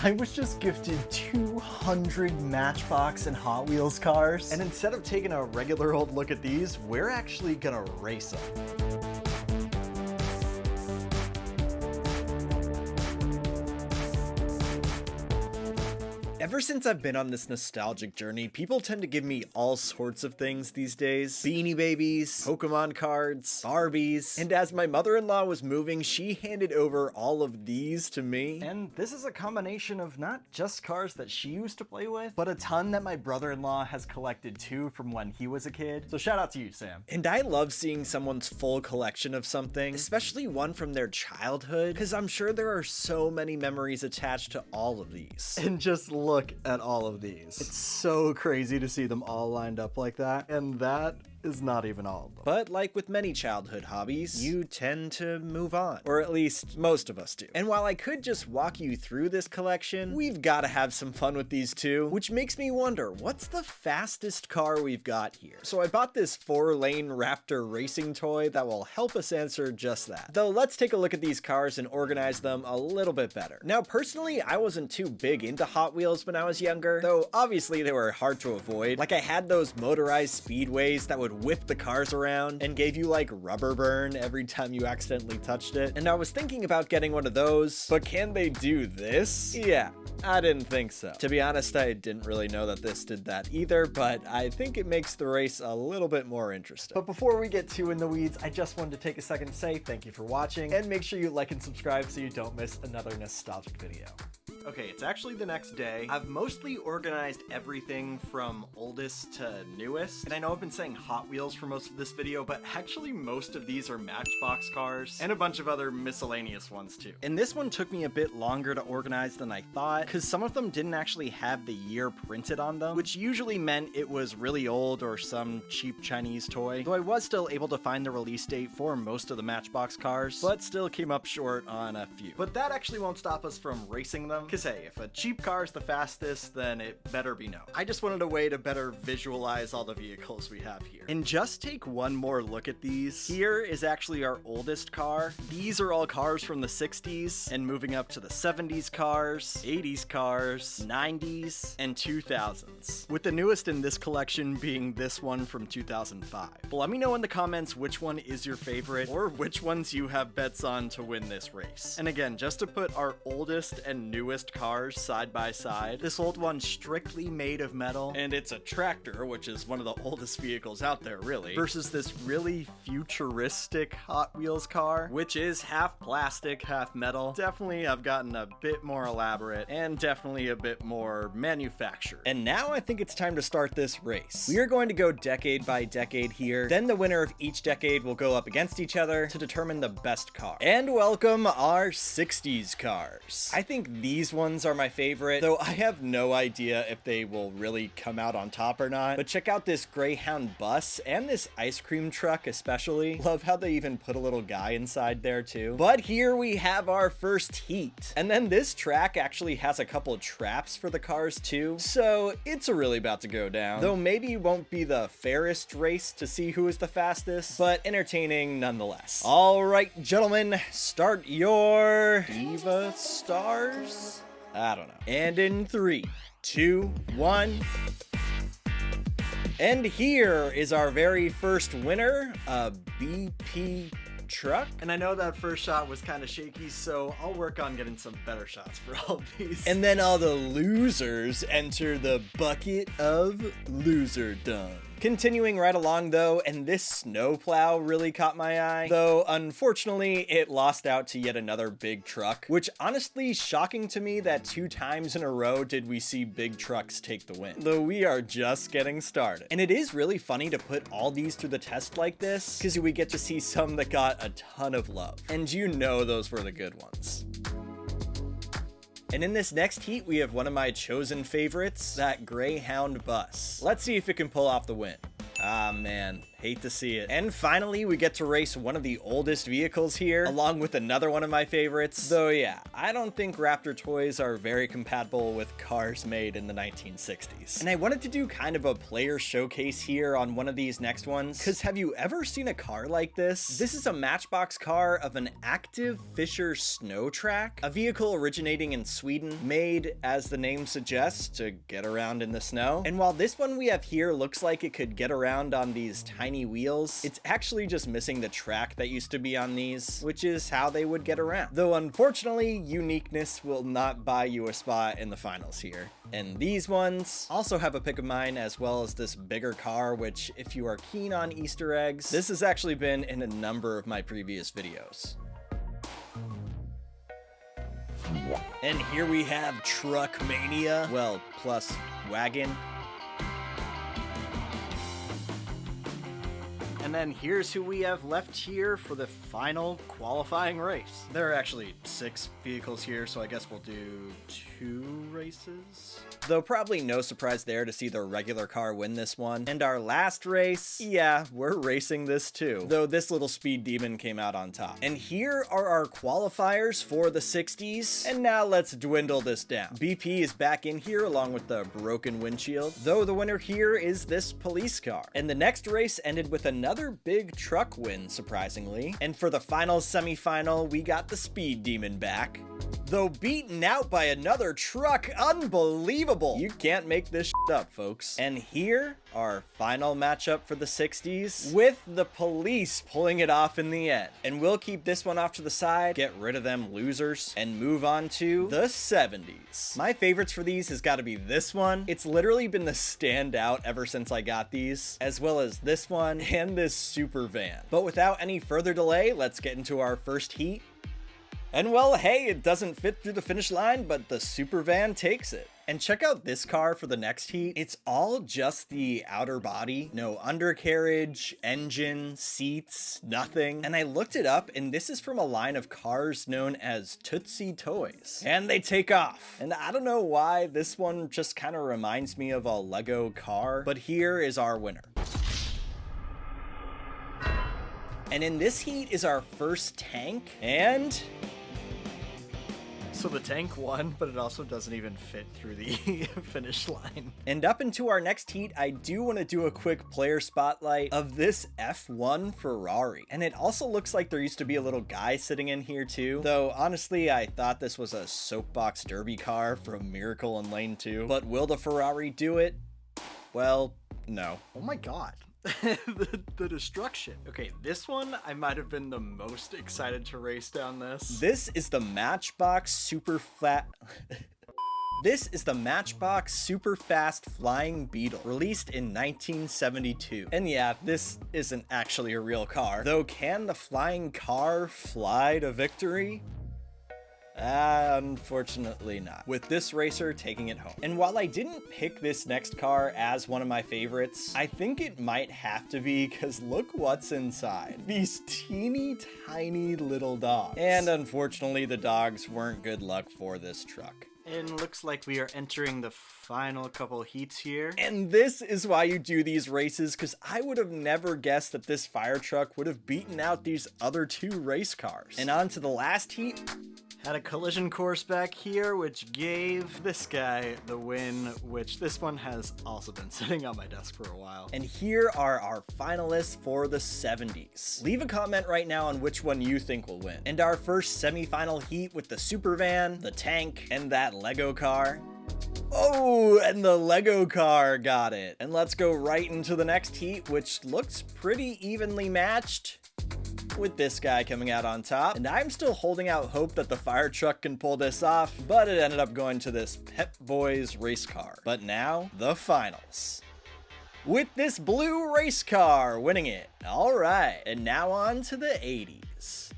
I was just gifted 200 Matchbox and Hot Wheels cars, and instead of taking a regular old look at these, we're actually gonna race them. Ever since I've been on this nostalgic journey, people tend to give me all sorts of things these days. Beanie Babies, Pokemon cards, Barbies, and as my mother-in-law was moving, she handed over all of these to me. And this is a combination of not just cars that she used to play with, but a ton that my brother-in-law has collected too from when he was a kid. So shout out to you, Sam. And I love seeing someone's full collection of something, especially one from their childhood, because I'm sure there are so many memories attached to all of these. And just look at all of these. It's so crazy to see them all lined up like that, and that is not even all of them. But like with many childhood hobbies, you tend to move on, or at least most of us do. And while I could just walk you through this collection, we've got to have some fun with these too, which makes me wonder, what's the fastest car we've got here? So I bought this 4-lane Raptor racing toy that will help us answer just that. Though let's take a look at these cars and organize them a little bit better. Now personally, I wasn't too big into Hot Wheels when I was younger, though obviously they were hard to avoid. Like I had those motorized speedways that would whip the cars around and gave you like rubber burn every time you accidentally touched it. And I was thinking about getting one of those, but can they do this? Yeah, I didn't think so. To be honest, I didn't really know that this did that either, but I think it makes the race a little bit more interesting. But before we get too in the weeds, I just wanted to take a second to say thank you for watching, and make sure you like and subscribe so you don't miss another nostalgic video. Okay, it's actually the next day. I've mostly organized everything from oldest to newest. And I know I've been saying Hot Wheels for most of this video, but actually most of these are Matchbox cars and a bunch of other miscellaneous ones too. And this one took me a bit longer to organize than I thought, because some of them didn't actually have the year printed on them, which usually meant it was really old or some cheap Chinese toy. Though I was still able to find the release date for most of the Matchbox cars, but still came up short on a few. But that actually won't stop us from racing them, because hey, if a cheap car is the fastest, then it better be known. I just wanted a way to better visualize all the vehicles we have here. And just take one more look at these. Here is actually our oldest car. These are all cars from the 60s, and moving up to the 70s cars, 80s cars, 90s, and 2000s. With the newest in this collection being this one from 2005. But let me know in the comments which one is your favorite, or which ones you have bets on to win this race. And again, just to put our oldest and newest cars side by side. This old one's strictly made of metal, and it's a tractor, which is one of the oldest vehicles out there, really, versus this really futuristic Hot Wheels car, which is half plastic, half metal. Definitely I've gotten a bit more elaborate, and definitely a bit more manufactured. And now I think it's time to start this race. We are going to go decade by decade here, then the winner of each decade will go up against each other to determine the best car. And welcome our 60s cars. I think these ones are my favorite, though I have no idea if they will really come out on top or not. But check out this Greyhound bus and this ice cream truck especially. Love how they even put a little guy inside there too. But here we have our first heat. And then this track actually has a couple traps for the cars too, so it's really about to go down. Though maybe it won't be the fairest race to see who is the fastest, but entertaining nonetheless. All right, gentlemen, start your Diva Stars? I don't know. And in 3, 2, 1. And here is our very first winner, a BP truck. And I know that first shot was kind of shaky, so I'll work on getting some better shots for all of these. And then all the losers enter the bucket of loserdom. Continuing right along though, and this snowplow really caught my eye, though unfortunately it lost out to yet another big truck, which honestly shocking to me that 2 times in a row did we see big trucks take the win, though we are just getting started. And it is really funny to put all these through the test like this, because we get to see some that got a ton of love, and you know those were the good ones. And in this next heat, we have one of my chosen favorites, that Greyhound bus. Let's see if it can pull off the win. Ah man, Hate to see it. And finally, we get to race one of the oldest vehicles here, along with another one of my favorites. Though yeah, I don't think Raptor toys are very compatible with cars made in the 1960s. And I wanted to do kind of a player showcase here on one of these next ones, because have you ever seen a car like this? This is a Matchbox car of an active Fisher snow track, a vehicle originating in Sweden, made, as the name suggests, to get around in the snow. And while this one we have here looks like it could get around on these tiny wheels, it's actually just missing the track that used to be on these, which is how they would get around. Though unfortunately, uniqueness will not buy you a spot in the finals here. And these ones also have a pick of mine, as well as this bigger car, which if you are keen on Easter eggs, this has actually been in a number of my previous videos. And here we have Truck Mania, well, plus wagon. And then here's who we have left here for the final qualifying race. There are actually 6 vehicles here, so I guess we'll do 2 races. Though probably no surprise there to see the regular car win this one. And our last race, yeah, we're racing this too. Though this little speed demon came out on top. And here are our qualifiers for the 60s. And now let's dwindle this down. BP is back in here along with the broken windshield. Though the winner here is this police car. And the next race ended with another big truck win, surprisingly. And for the final semi-final, we got the speed demon back. Though beaten out by another truck, unbelievable! You can't make this shit up, folks. And here, our final matchup for the 60s, with the police pulling it off in the end. And we'll keep this one off to the side, get rid of them losers, and move on to the 70s. My favorites for these has got to be this one. It's literally been the standout ever since I got these, as well as this one and this super van. But without any further delay, let's get into our first heat. And well, hey, it doesn't fit through the finish line, but the super van takes it. And check out this car for the next heat. It's all just the outer body. No undercarriage, engine, seats, nothing. And I looked it up, and this is from a line of cars known as Tootsie Toys. And they take off. And I don't know why this one just kind of reminds me of a Lego car, but here is our winner. And in this heat is our first tank, and so the tank won, but it also doesn't even fit through the finish line. And up into our next heat, I do want to do a quick player spotlight of this F1 Ferrari. And it also looks like there used to be a little guy sitting in here too. Though honestly, I thought this was a soapbox derby car from Miracle in Lane 2. But will the Ferrari do it? Well, no. Oh my god. the destruction. Okay, this one I might have been the most excited to race down this. This is the Matchbox Super Flat. This is the Matchbox Super Fast Flying Beetle, released in 1972. And yeah, this isn't actually a real car. Though, can the flying car fly to victory? Unfortunately not, with this racer taking it home. And while I didn't pick this next car as one of my favorites, I think it might have to be, because look what's inside. These teeny tiny little dogs. And unfortunately, the dogs weren't good luck for this truck. And looks like we are entering the final couple heats here. And this is why you do these races, because I would have never guessed that this fire truck would have beaten out these other 2 race cars. And on to the last heat. Had a collision course back here, which gave this guy the win, which this one has also been sitting on my desk for a while. And here are our finalists for the 70s. Leave a comment right now on which one you think will win. And our first semi-final heat with the super van, the tank, and that Lego car. Oh, and the Lego car got it. And let's go right into the next heat, which looks pretty evenly matched, with this guy coming out on top. And I'm still holding out hope that the fire truck can pull this off, but it ended up going to this Pep Boys race car. But now, the finals, with this blue race car winning it. All right, and now on to the 80s.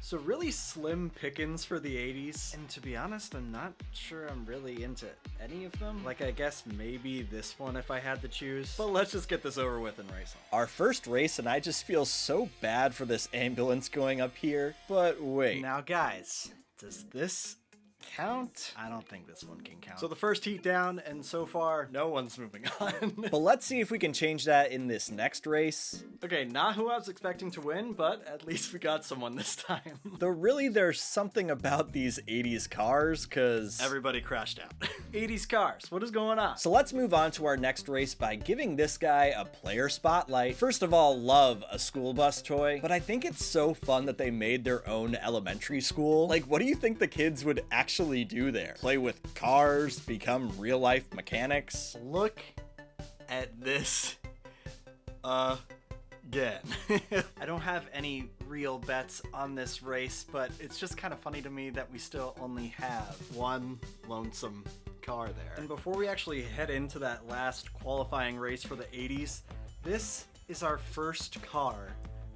So really slim pickings for the 80s, and to be honest, I'm not sure I'm really into any of them. Like, I guess maybe this one if I had to choose, but let's just get this over with and race on. Our first race, and I just feel so bad for this ambulance going up here, but wait. Now guys, does this count? I don't think this one can count. So the first heat down, and so far, no one's moving on. But let's see if we can change that in this next race. Okay, not who I was expecting to win, but at least we got someone this time. Though really, there's something about these 80s cars, cause everybody crashed out. 80s cars, what is going on? So let's move on to our next race by giving this guy a player spotlight. First of all, love a school bus toy, but I think it's so fun that they made their own elementary school. Like, what do you think the kids would actually do there? Play with cars, become real life mechanics? Look at this again. I don't have any real bets on this race, but it's just kind of funny to me that we still only have one lonesome car there. And before we actually head into that last qualifying race for the 80s, this is our first car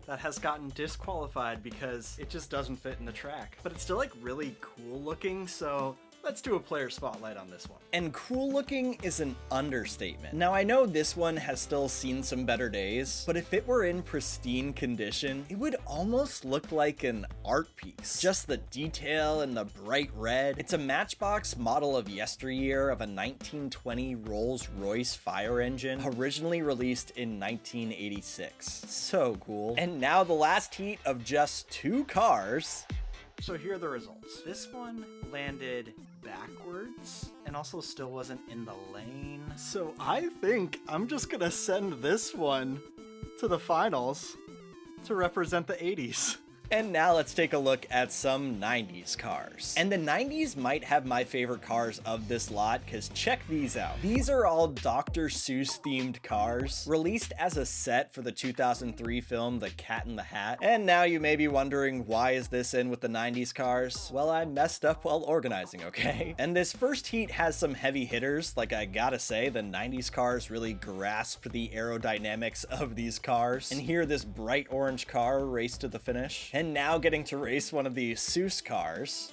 that has gotten disqualified because it just doesn't fit in the track. But it's still like really cool looking, so let's do a player spotlight on this one. And cool looking is an understatement. Now I know this one has still seen some better days, but if it were in pristine condition, it would almost look like an art piece. Just the detail and the bright red. It's a Matchbox model of yesteryear of a 1920 Rolls-Royce fire engine, originally released in 1986. So cool. And now the last heat of just 2 cars. So here are the results. This one landed backwards and also still wasn't in the lane. So I think I'm just gonna send this one to the finals to represent the 80s. And now let's take a look at some 90s cars. And the 90s might have my favorite cars of this lot, because check these out. These are all Dr. Seuss themed cars, released as a set for the 2003 film The Cat in the Hat. And now you may be wondering, why is this in with the 90s cars? Well, I messed up while organizing, okay? And this first heat has some heavy hitters. Like, I gotta say, the 90s cars really grasp the aerodynamics of these cars. And here, this bright orange car raced to the finish. And now getting to race one of the Seuss cars.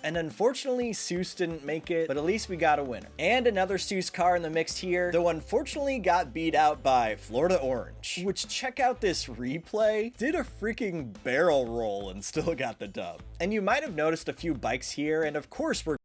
And unfortunately, Seuss didn't make it, but at least we got a winner. And another Seuss car in the mix here, though unfortunately got beat out by Florida Orange, which, check out this replay, did a freaking barrel roll and still got the dub. And you might have noticed a few bikes here, and of course we're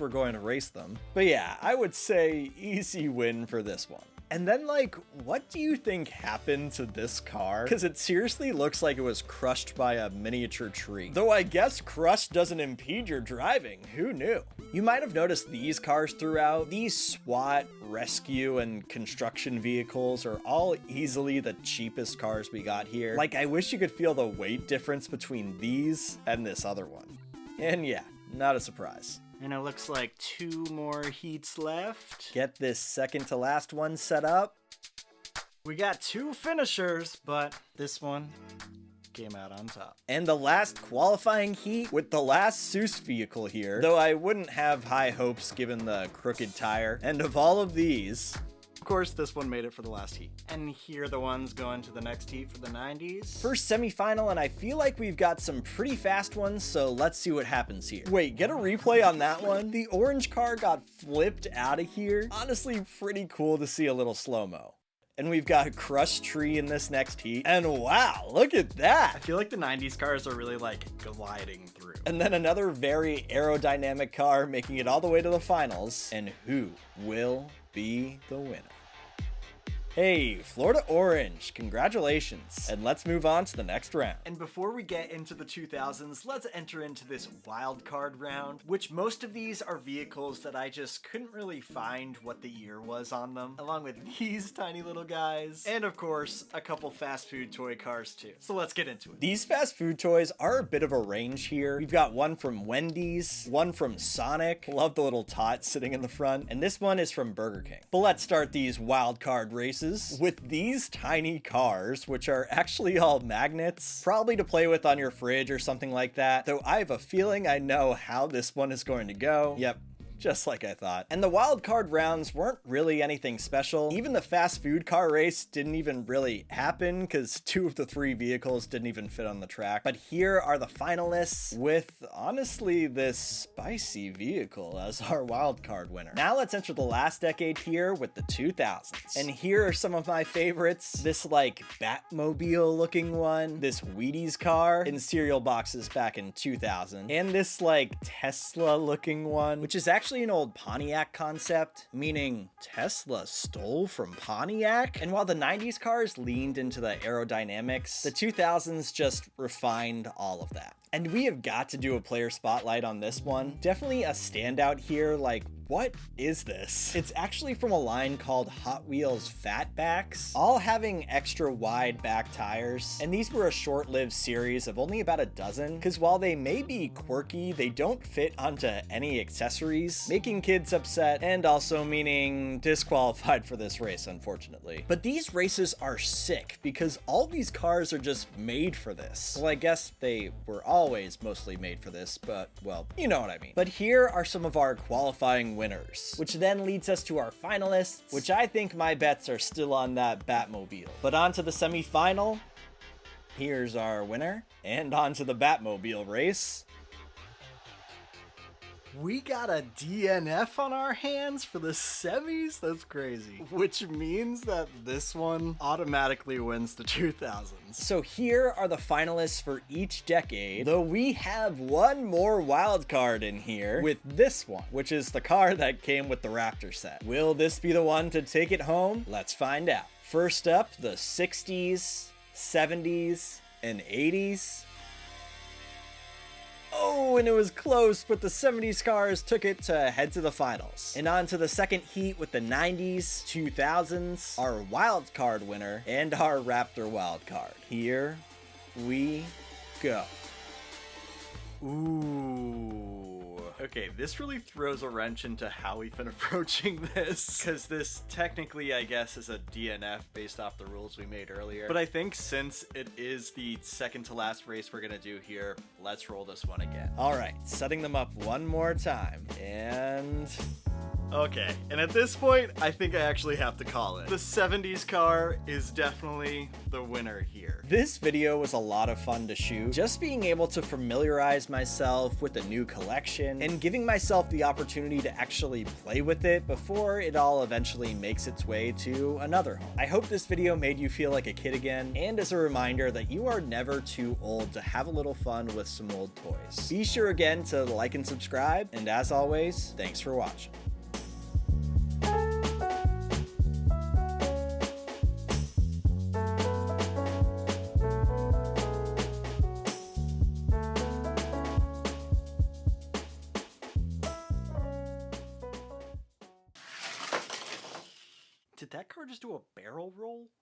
going to race them. But yeah, I would say easy win for this one. And then, like, what do you think happened to this car? Because it seriously looks like it was crushed by a miniature tree. Though I guess crush doesn't impede your driving. Who knew? You might have noticed these cars throughout. These SWAT, rescue, and construction vehicles are all easily the cheapest cars we got here. Like, I wish you could feel the weight difference between these and this other one. And yeah, not a surprise. And it looks like 2 more heats left. Get this second to last one set up. We got 2 finishers, but this one came out on top. And the last qualifying heat with the last Seuss vehicle here, though I wouldn't have high hopes given the crooked tire. And of all of these, of course, this one made it for the last heat. And here are the ones going to the next heat for the 90s. First semifinal, and I feel like we've got some pretty fast ones, so let's see what happens here. Wait, get a replay on that one? The orange car got flipped out of here. Honestly, pretty cool to see a little slow-mo. And we've got a crushed tree in this next heat. And wow, look at that. I feel like the 90s cars are really like gliding through. And then another very aerodynamic car making it all the way to the finals. And who will be the winner? Hey, Florida Orange, congratulations. And let's move on to the next round. And before we get into the 2000s, let's enter into this wild card round, which most of these are vehicles that I just couldn't really find what the year was on them, along with these tiny little guys, and of course, a couple fast food toy cars too. So let's get into it. These fast food toys are a bit of a range here. We've got one from Wendy's, one from Sonic, love the little tot sitting in the front, and this one is from Burger King. But let's start these wild card races with these tiny cars, which are actually all magnets, probably to play with on your fridge or something like that, though I have a feeling I know how this one is going to go. Yep, Just like I thought. And the wild card rounds weren't really anything special. Even the fast food car race didn't even really happen because 2 of the 3 vehicles didn't even fit on the track. But here are the finalists with, honestly, this spicy vehicle as our wild card winner. Now let's enter the last decade here with the 2000s. And here are some of my favorites. This like Batmobile looking one, this Wheaties car in cereal boxes back in 2000, and this like Tesla looking one, which is actually an old Pontiac concept, meaning Tesla stole from Pontiac. And while the 90s cars leaned into the aerodynamics, the 2000s just refined all of that. And we have got to do a player spotlight on this one. Definitely a standout here, like, what is this? It's actually from a line called Hot Wheels Fatbacks, all having extra wide back tires. And these were a short-lived series of only about a dozen, because while they may be quirky, they don't fit onto any accessories, making kids upset and also meaning disqualified for this race, unfortunately. But these races are sick because all these cars are just made for this. Well, I guess they were always mostly made for this, but well, you know what I mean. But here are some of our qualifying winners, which then leads us to our finalists, which I think my bets are still on that Batmobile. But on to the semi-final. Here's our winner, and on to the Batmobile race. We got a DNF on our hands for the semis? That's crazy. Which means that this one automatically wins the 2000s. So here are the finalists for each decade, though we have one more wild card in here with this one, which is the car that came with the Raptor set. Will this be the one to take it home? Let's find out. First up, the 60s, 70s, and 80s. Oh, and it was close, but the 70s cars took it to head to the finals. And on to the second heat with the 90s, 2000s, our wild card winner, and our Raptor wild card. Here we go. Ooh. Okay, this really throws a wrench into how we've been approaching this, because this technically, I guess, is a DNF based off the rules we made earlier. But I think since it is the second to last race we're gonna do here, let's roll this one again. All right, setting them up one more time, and... Okay, and at this point, I think I actually have to call it. The 70s car is definitely the winner here. This video was a lot of fun to shoot. Just being able to familiarize myself with the new collection and giving myself the opportunity to actually play with it before it all eventually makes its way to another home. I hope this video made you feel like a kid again, and as a reminder that you are never too old to have a little fun with some old toys. Be sure again to like and subscribe, and as always, thanks for watching. Did that car just do a barrel roll?